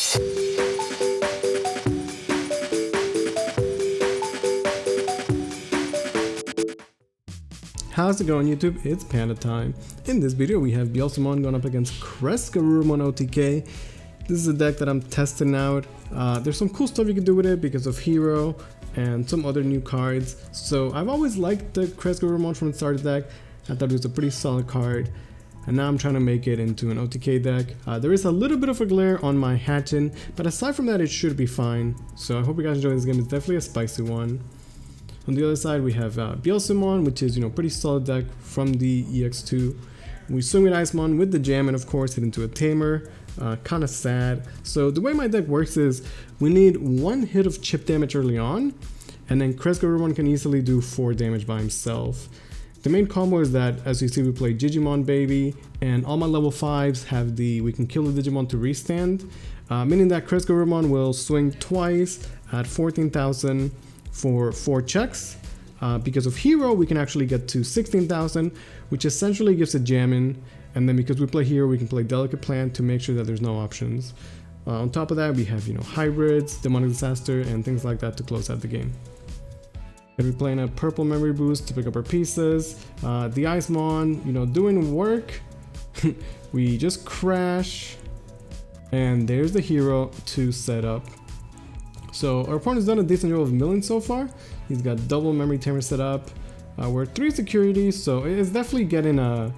How's it going, YouTube? It's Panda time. In this video we have Beelzemon going up against CresGarurumon OTK. This is a deck that I'm testing out. There's some cool stuff you can do with it because of Hero and some other new cards. So I've always liked the CresGarurumon from the starter deck. I thought it was a pretty solid card. And now I'm trying to make it into an OTK deck. There is a little bit of a glare on my Hatchin, but aside from that it should be fine. So I hope you guys enjoy this game. It's definitely a spicy one. On the other side we have Beelzemon, which is pretty solid deck from the EX2. We swing with Icemon with the Jam and of course hit into a Tamer. Kind of sad. So the way my deck works is we need one hit of chip damage early on, and then CresGarurumon can easily do 4 damage by himself. The main combo is that, as you see, we play Digimon Baby, and all my level 5s have the we can kill the Digimon to restand, meaning that CresGarurumon will swing twice at 14,000 for 4 checks. Because of Hero, we can actually get to 16,000, which essentially gives a jam in. And then because we play Hero, we can play Delicate Plant to make sure that there's no options. On top of that, we have hybrids, Demonic Disaster, and things like that to close out the game. And we're playing a purple memory boost to pick up our pieces. The Icemon, doing work. We just crash, and there's the Hero to set up. So our opponent's done a decent job of milling so far. He's got double memory tamer set up. We're 3 security, so it's definitely getting a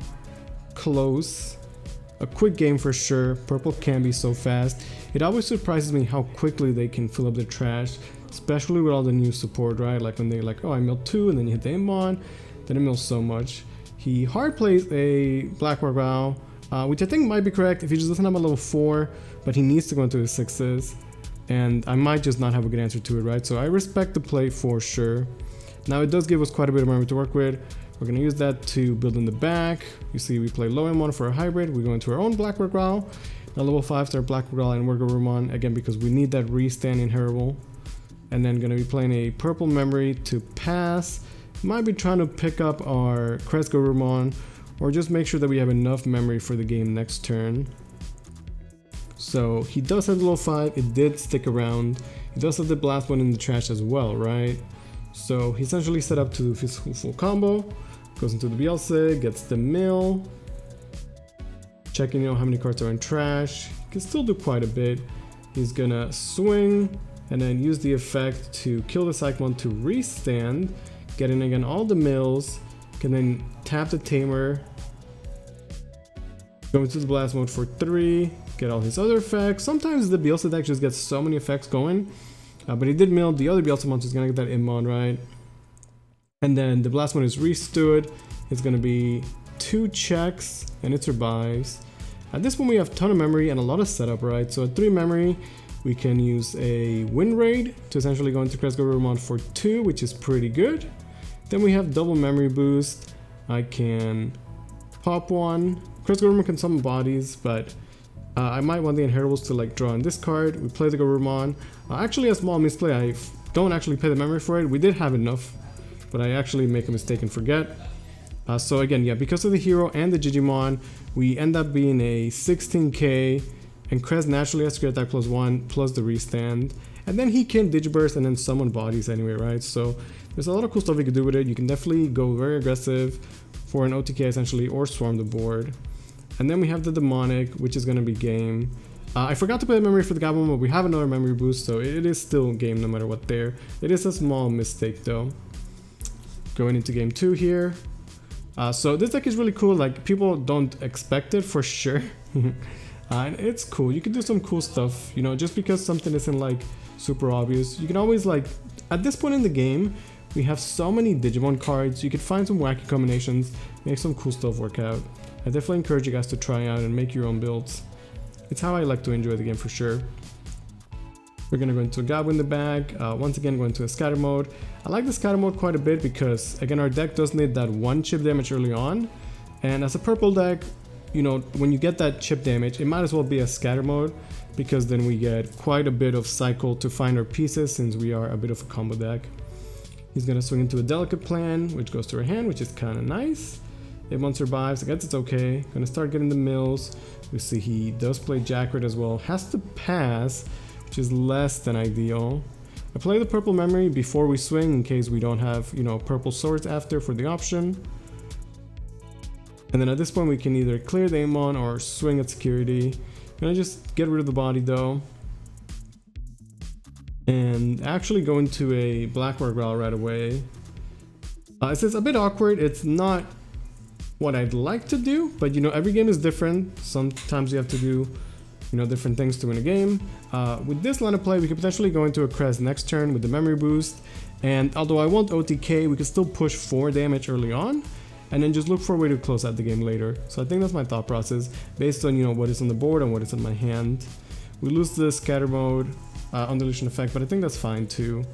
quick game for sure. Purple can be so fast. It always surprises me how quickly they can fill up their trash, especially with all the new support, right? Like when they're like, oh, I milled 2, and then you hit the Inbon, then it mills so much. He hard plays a Black Wow, which I think might be correct if he just doesn't have a level 4, but he needs to go into his 6s. And I might just not have a good answer to it, right? So I respect the play for sure. Now it does give us quite a bit of memory to work with. We're going to use that to build in the back. You see we play low M1 for a hybrid. We go into our own Black Growl. Now level 5 to our Black Growl and Worgarurumon, again because we need that restand inheritable. And then going to be playing a purple memory to pass. Might be trying to pick up our CresGarurumon or just make sure that we have enough memory for the game next turn. So he does have the level 5, it did stick around. He does have the blast one in the trash as well, right? So he essentially set up to his full combo, goes into the Beelze, gets the mill, checking how many cards are in trash. He can still do quite a bit. He's gonna swing and then use the effect to kill the Cyclone to restand, getting again all the mills, can then tap the Tamer, go into the blast mode for 3, get all his other effects. Sometimes the Beelze deck just gets so many effects going, but he did mill the other Beelzemon, so he's gonna get that Inbon, right? And then the blast mode is restood. It's gonna be 2 checks, and it survives. At this point we have a ton of memory and a lot of setup, right? So at 3 memory, we can use a Wind Raid to essentially go into CresGarurumon for 2, which is pretty good. Then we have double memory boost. I can pop 1. CresGarurumon can summon bodies, but I might want the inheritables to draw in this card. We play the Garurumon. Actually a small misplay, I don't actually pay the memory for it. We did have enough, but I actually make a mistake and forget. So again, yeah, because of the Hero and the Digimon, we end up being a 16k, and Cres naturally has to get that +1 plus the restand. And then he can Digiburst and then summon bodies anyway, right? So there's a lot of cool stuff you can do with it. You can definitely go very aggressive for an OTK essentially, or swarm the board. And then we have the Demonic, which is going to be game. I forgot to put a memory for the Goblin, but we have another memory boost, so it is still game no matter what there. It is a small mistake though. Going into game 2 here. So this deck is really cool, people don't expect it for sure. And it's cool, you can do some cool stuff, just because something isn't super obvious. You can always at this point in the game, we have so many Digimon cards, you could find some wacky combinations, make some cool stuff work out. I definitely encourage you guys to try out and make your own builds. It's how I like to enjoy the game for sure. We're gonna go into a Gabo in the back, once again go into a scatter mode. I like the scatter mode quite a bit because again our deck does need that 1 chip damage early on, and as a purple deck, when you get that chip damage, it might as well be a scatter mode because then we get quite a bit of cycle to find our pieces since we are a bit of a combo deck. He's gonna swing into a Delicate Plan, which goes to our hand, which is kind of nice. Hitmon survives. I guess it's okay. Gonna start getting the mills. We see he does play Jackred as well. Has to pass, which is less than ideal. I play the purple memory before we swing in case we don't have, you know, purple swords after for the option. And then at this point we can either clear the Amon or swing at security. Gonna just get rid of the body though. And actually go into a Blackboard Growl right away. It's a bit awkward. It's not what I'd like to do, but you know, every game is different. Sometimes you have to do, you know, different things to win a game. With this line of play, we could potentially go into a Cres next turn with the memory boost. And although I won't OTK, we could still push 4 damage early on and then just look for a way to close out the game later. So I think that's my thought process based on, you know, what is on the board and what is in my hand. We lose the scatter mode undulation effect, but I think that's fine too.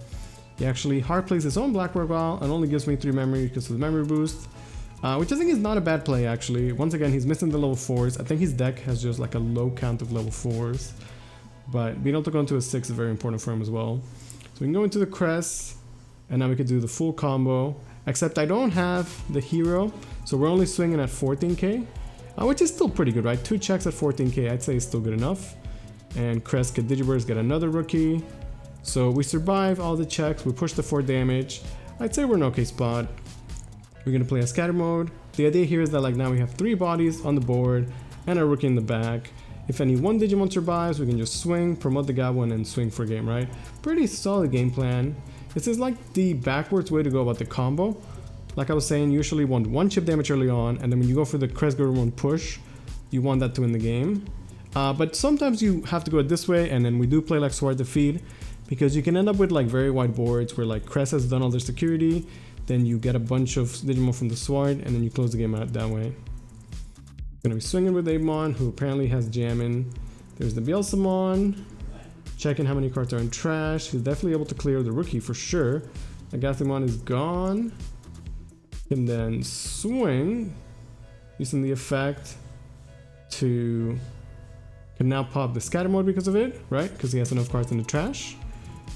He actually hard plays his own Blackboard Growl and only gives me 3 memory because of the memory boost. Which I think is not a bad play actually. Once again, he's missing the level 4s. I think his deck has just like a low count of level 4s. But being able to go into a 6 is very important for him as well. So we can go into the Crest, and now we could do the full combo. Except I don't have the hero, so we're only swinging at 14k. Which is still pretty good, right? 2 checks at 14k, I'd say is still good enough. And Crest could Digiburst, get another rookie. So we survive all the checks, we push the 4 damage. I'd say we're in an okay spot. We're gonna play a scatter mode. The idea here is that like now we have 3 bodies on the board and a rookie in the back. If any one Digimon survives, we can just swing, promote the Goblin, and swing for a game, right? Pretty solid game plan. This is like the backwards way to go about the combo. Like I was saying, you usually want 1 chip damage early on, and then when you go for the CresGarurumon push, you want that to win the game. But sometimes you have to go it this way, and then we do play like Sword Defeat, because you can end up with like very wide boards where like Cres has done all their security, then you get a bunch of Digimon from the Sword, and then you close the game out that way. Gonna be swinging with Amon, who apparently has Jamming. There's the Beelzemon. Checking how many cards are in trash. He's definitely able to clear the rookie for sure. Agathimon is gone. And then swing. Using the effect to... Can now pop the scatter mode because of it, right? Because he has enough cards in the trash.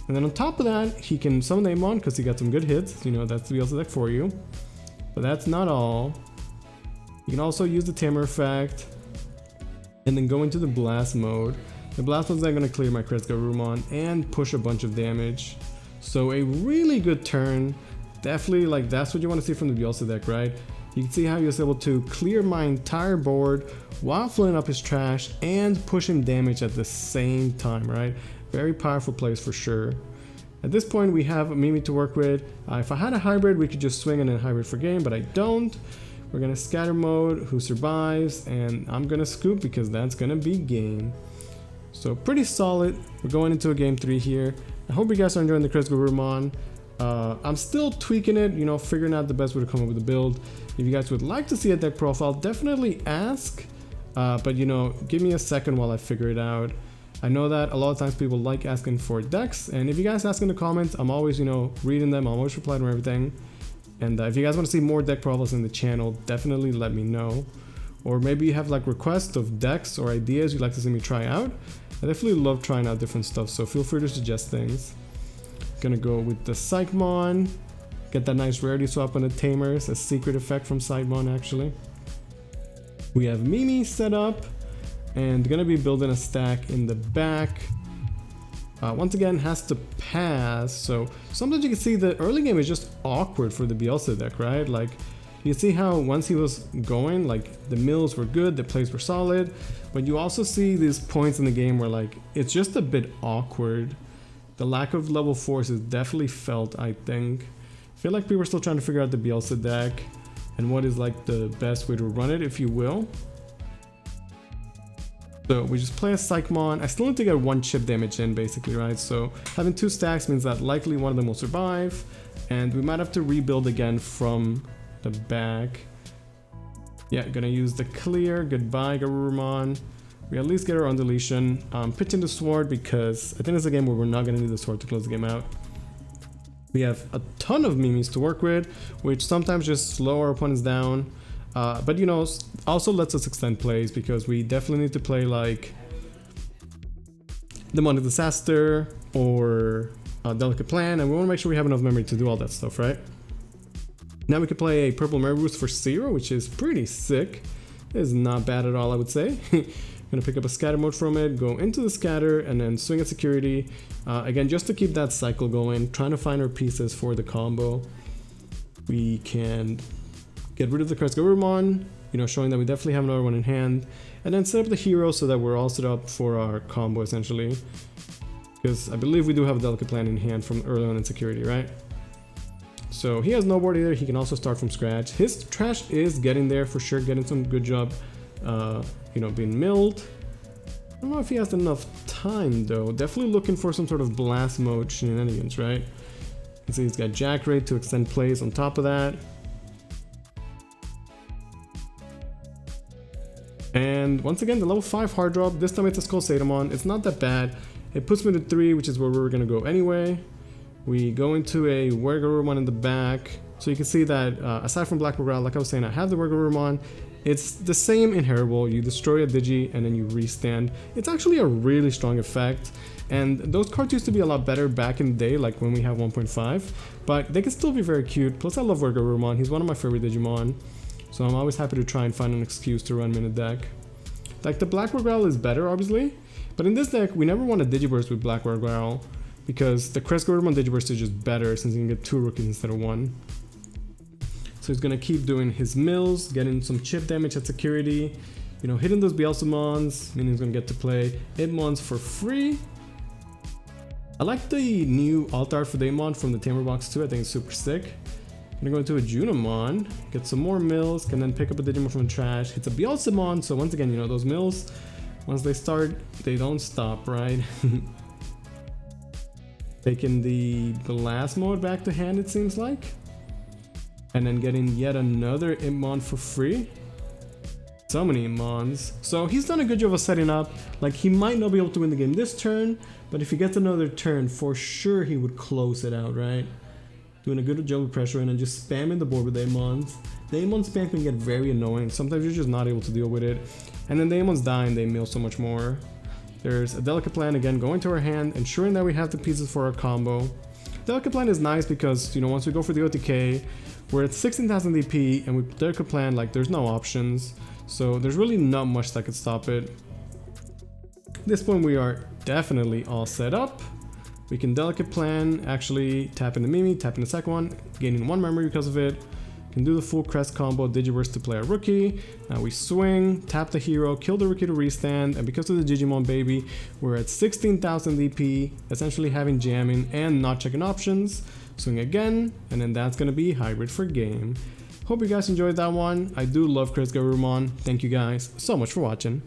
And then on top of that, he can summon Amon because he got some good hits. You know, that's the Beelzemon deck for you. But that's not all. You can also use the Tamer effect and then go into the blast mode. The blast mode is then going to clear my CresGarurumon and push a bunch of damage. So a really good turn. Definitely like that's what you want to see from the Beelzemon deck, right? You can see how he was able to clear my entire board while filling up his trash and pushing damage at the same time, right? Very powerful plays for sure. At this point we have a Mimi to work with. If I had a hybrid, we could just swing and then hybrid for game, but I don't. We're gonna scatter mode, who survives, and I'm gonna scoop because that's gonna be game. So pretty solid. We're going into a game 3 here. I hope you guys are enjoying the CresGarurumon. I'm still tweaking it, you know, figuring out the best way to come up with a build. If you guys would like to see a deck profile, definitely ask. But you know, give me a second while I figure it out. I know that a lot of times people like asking for decks, and if you guys ask in the comments, I'm always, you know, reading them. I'm always replying to everything. And if you guys want to see more deck profiles in the channel, definitely let me know. Or maybe you have like requests of decks or ideas you'd like to see me try out. I definitely love trying out different stuff, so feel free to suggest things. Gonna go with the Psychmon. Get that nice rarity swap on the Tamers, a secret effect from Psychmon actually. We have Mimi set up, and gonna be building a stack in the back. Once again, has to pass, so sometimes you can see the early game is just awkward for the Beelzemon deck, right? Like, you see how once he was going, like, the mills were good, the plays were solid, but you also see these points in the game where, like, it's just a bit awkward. The lack of level 4s is definitely felt, I think. I feel like people are still trying to figure out the Beelzemon deck and what is, like, the best way to run it, if you will. So we just play a Psychmon. I still need to get 1 chip damage in basically, right? So having 2 stacks means that likely one of them will survive, and we might have to rebuild again from the back. Yeah, gonna use the clear. Goodbye, Garurumon. We at least get our undeletion. Pitching the sword because I think it's a game where we're not gonna need the sword to close the game out. We have a ton of Mimis to work with, which sometimes just slow our opponents down. But you know, also lets us extend plays because we definitely need to play like Demonic Disaster or Delicate Plan, and we want to make sure we have enough memory to do all that stuff, right? Now we can play a purple memory boost for 0, which is pretty sick. It is not bad at all, I would say. Gonna pick up a scatter mode from it, go into the scatter, and then swing at security. Again, just to keep that cycle going, trying to find our pieces for the combo. We can get rid of the CresGarurumon, you know, showing that we definitely have another one in hand, and then set up the hero so that we're all set up for our combo essentially. Because I believe we do have a delicate plan in hand from early on in security, right? So he has no board either. He can also start from scratch. His trash is getting there for sure, getting some good job, you know, being milled. I don't know if he has enough time though. Definitely looking for some sort of blast mode shenanigans, right? You can see he's got Jack Ray to extend plays on top of that. And once again, the level 5 hard drop. This time it's a Skull Satamon. It's not that bad. It puts me to 3, which is where we were gonna go anyway. We go into a CresGarurumon in the back. So you can see that aside from Black Growl, like I was saying, I have the CresGarurumon. It's the same inheritable. You destroy a Digi and then you restand. It's actually a really strong effect. And those cards used to be a lot better back in the day, like when we have 1.5. But they can still be very cute. Plus I love CresGarurumon. He's one of my favorite Digimon. So I'm always happy to try and find an excuse to run him in a deck. Like the Black Growl is better, obviously. But in this deck, we never want a Digiburst with Black Growl. Because the CresGarurumon Digiburst is just better since you can get 2 rookies instead of 1. So he's gonna keep doing his mills, getting some chip damage at security, you know, hitting those Beelzemons, meaning he's gonna get to play Itmons for free. I like the new alt art for the Itmon from the Tamer box too. I think it's super sick. I'm gonna go into a Junomon, get some more mills, can then pick up a Digimon from the trash. It's a Beelzemon, so once again, you know, those mills, once they start, they don't stop, right? Taking the blast mode back to hand, it seems like. And then getting yet another Itmon for free. So many Itmons. So he's done a good job of setting up. Like, he might not be able to win the game this turn, but if he gets another turn, for sure he would close it out, right? Doing a good job of pressuring and just spamming the board with the Itmons. The Itmon spam can get very annoying. Sometimes you're just not able to deal with it. And then the Itmons die and they mill so much more. There's a Delicate Plan again, going to our hand, ensuring that we have the pieces for our combo. Delicate Plan is nice because, you know, once we go for the OTK, we're at 16,000 DP, and with Delicate Plan, like, there's no options. So there's really not much that could stop it. At this point, we are definitely all set up. We can Delicate Plan, actually tap in the Mimi, tap in the second one, gaining 1 memory because of it. Can do the full Crest combo, Digiburst to play a rookie. Now we swing, tap the hero, kill the rookie to restand, and because of the Digimon baby, we're at 16,000 DP, essentially having jamming and not checking options. Swing again, and then that's gonna be hybrid for game. Hope you guys enjoyed that one. I do love CresGarurumon. Thank you guys so much for watching.